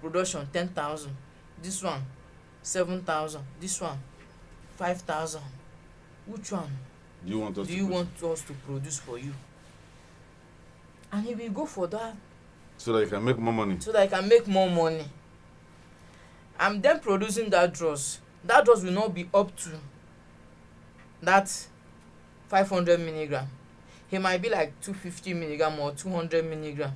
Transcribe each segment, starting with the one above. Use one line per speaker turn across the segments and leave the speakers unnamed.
production 10,000, this one 7,000, this one 5,000. Which one
Do you want us
to produce for you? And he will go for that
so that you can make more money.
I'm then producing that drugs. That drugs will not be up to that 500 milligram. He might be like 250 milligram or 200 milligram.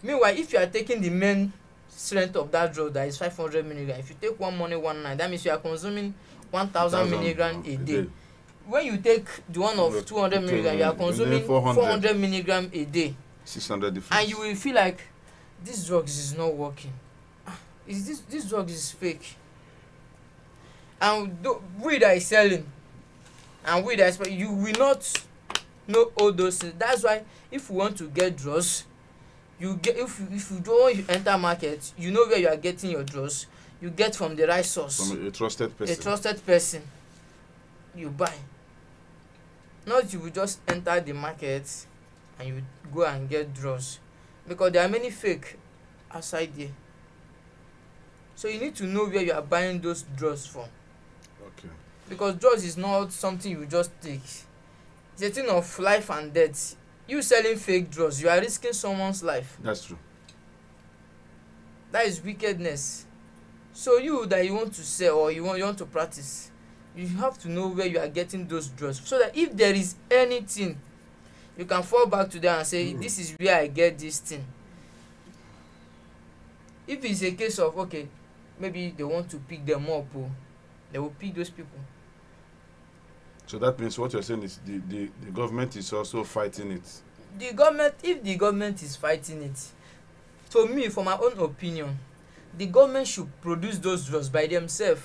Meanwhile, if you are taking the main strength of that drug that is 500 milligram, if you take one morning, one night, that means you are consuming 1,000 milligram a day. When you take the one of 200 milligram, you are consuming 400 milligram a day.
600 difference.
And you will feel like this drug is not working. This drug is fake. And we that is selling and we that is, you will not know all those things. That's why if you want to get drugs, if you don't enter market, you know where you are getting your drugs. You get from the right source.
From a trusted
person. You buy. Not you will just enter the market and you go and get drugs, because there are many fake outside there. So you need to know where you are buying those drugs from.
Okay.
Because drugs is not something you just take. It's a thing of life and death. You selling fake drugs, you are risking someone's life.
That's true.
That is wickedness. So you that you want to sell or you want to practice, you have to know where you are getting those drugs, so that if there is anything, you can fall back to them and say, this is where I get this thing. If it's a case of, okay, maybe they want to pick them up, they will pick those people.
So that means what you're saying is the government is also fighting it.
If the government is fighting it, to me, for my own opinion, the government should produce those drugs by themselves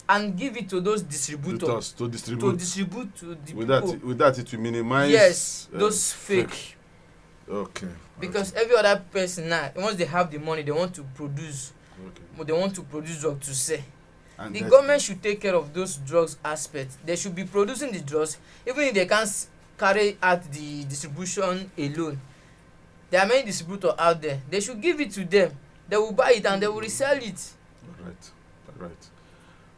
and give it to those distributors
to distribute
to the
people. With that it will minimize
those fake.
Okay.
Because every other person now, once they have the money, they want to produce. Okay. They want to produce drugs to sell. And the government should take care of those drugs aspects. They should be producing the drugs, even if they can't carry out the distribution alone. There are many distributors out there. They should give it to them. They will buy it and they will resell it.
All right.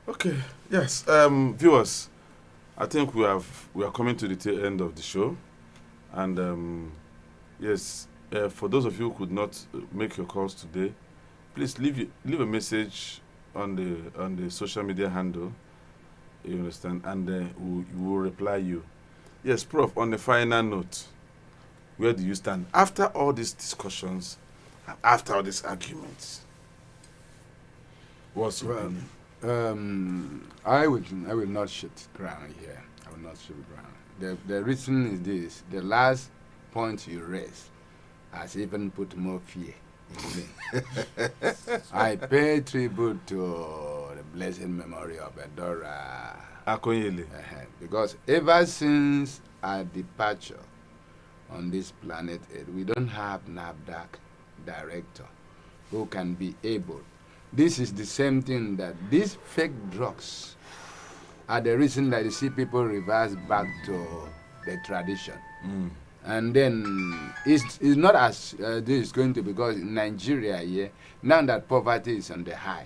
Okay. Yes. Viewers, I think we are coming to the tail end of the show, and yes, for those of you who could not make your calls today, please leave a message on the social media handle. You understand, and we will reply you. Yes, Prof. On the final note, where do you stand after all these discussions, after all these arguments? What's your opinion?
I will not shoot ground here. I will not shoot ground. The reason is this: the last point you raised has even put more fear in me. I pay tribute to the blessed memory of Edora
Akonyele.
Because ever since our departure on this planet Earth, we don't have NAFDAC director who can be able. This is the same thing that these fake drugs are the reason that you see people reverse back to the tradition. And then it's not as this is going to, because in Nigeria here, now that poverty is on the high,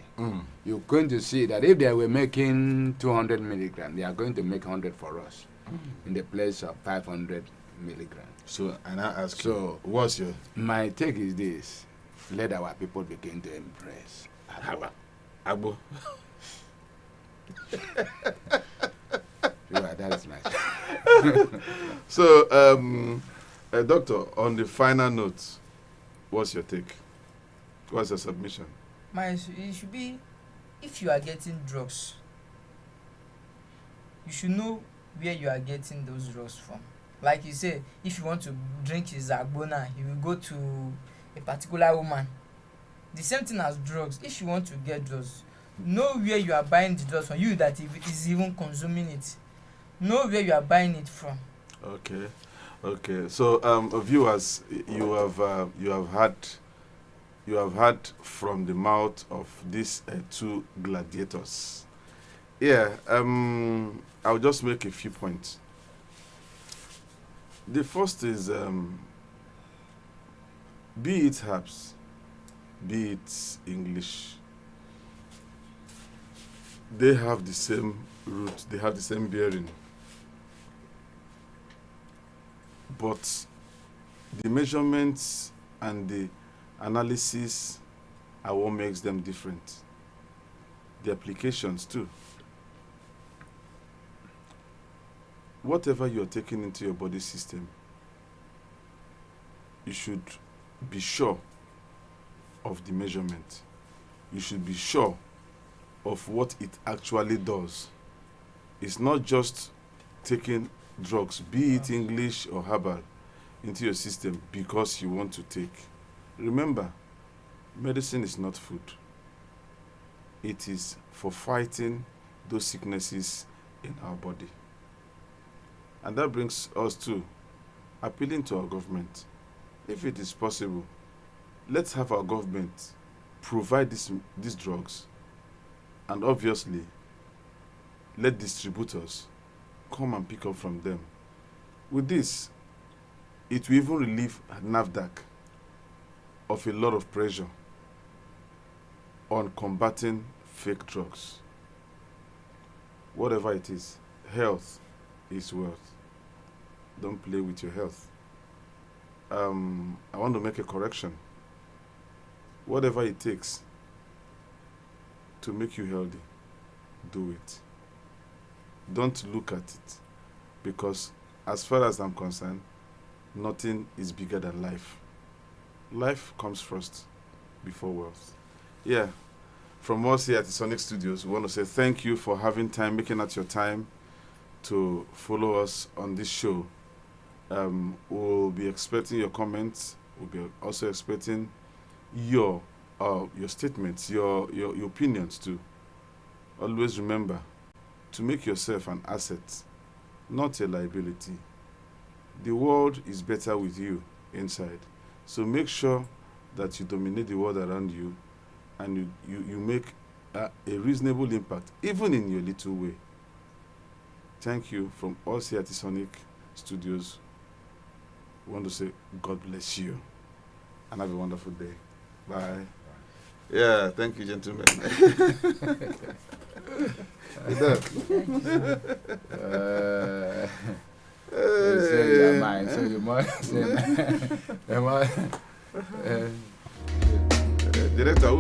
you're going to see that if they were making 200 milligrams, they are going to make 100 for us in the place of 500 milligrams.
So, and I ask you, what's your...
My take is this: let our people begin to embrace
Agbo.
Sure, that is my
So, Doctor, on the final note, what's your take? What's your submission?
It should be, if you are getting drugs, you should know where you are getting those drugs from. Like you say, if you want to drink his agbona, you will go to a particular woman. The same thing as drugs. If you want to get drugs, know where you are buying the drugs from. You that is even consuming it, know where you are buying it from.
Okay. So, viewers, you have heard from the mouth of these two gladiators. Yeah. I'll just make a few points. The first is, be it herbs, be it English, they have the same root, they have the same bearing. But the measurements and the analysis are what makes them different. The applications too. Whatever you're taking into your body system, you should be sure of the measurement. You should be sure of what it actually does. It's not just taking drugs, be it English or herbal, into your system because you want to take. Remember, medicine is not food. It is for fighting those sicknesses in our body. And that brings us to appealing to our government. If it is possible, let's have our government provide these drugs, and obviously let distributors come and pick up from them. With this, it will even relieve NAFDAC of a lot of pressure on combating fake drugs. Whatever it is, health is wealth. Don't play with your health. I want to make a correction. Whatever it takes to make you healthy, do it. Don't look at it, because as far as I'm concerned, nothing is bigger than life. Life comes first before wealth. Yeah, from us here at the Sonic Studios, we want to say thank you for having time, making out your time to follow us on this show. We'll be expecting your comments. We'll be also expecting your statements, your opinions too. Always remember to make yourself an asset, not a liability. The world is better with you inside. So make sure that you dominate the world around you, and you make a reasonable impact, even in your little way. Thank you from us here at the Sonic Studios. We want to say God bless you and have a wonderful day. Bye. Yeah, thank you, gentlemen.
Say your mind, so you might say
Director,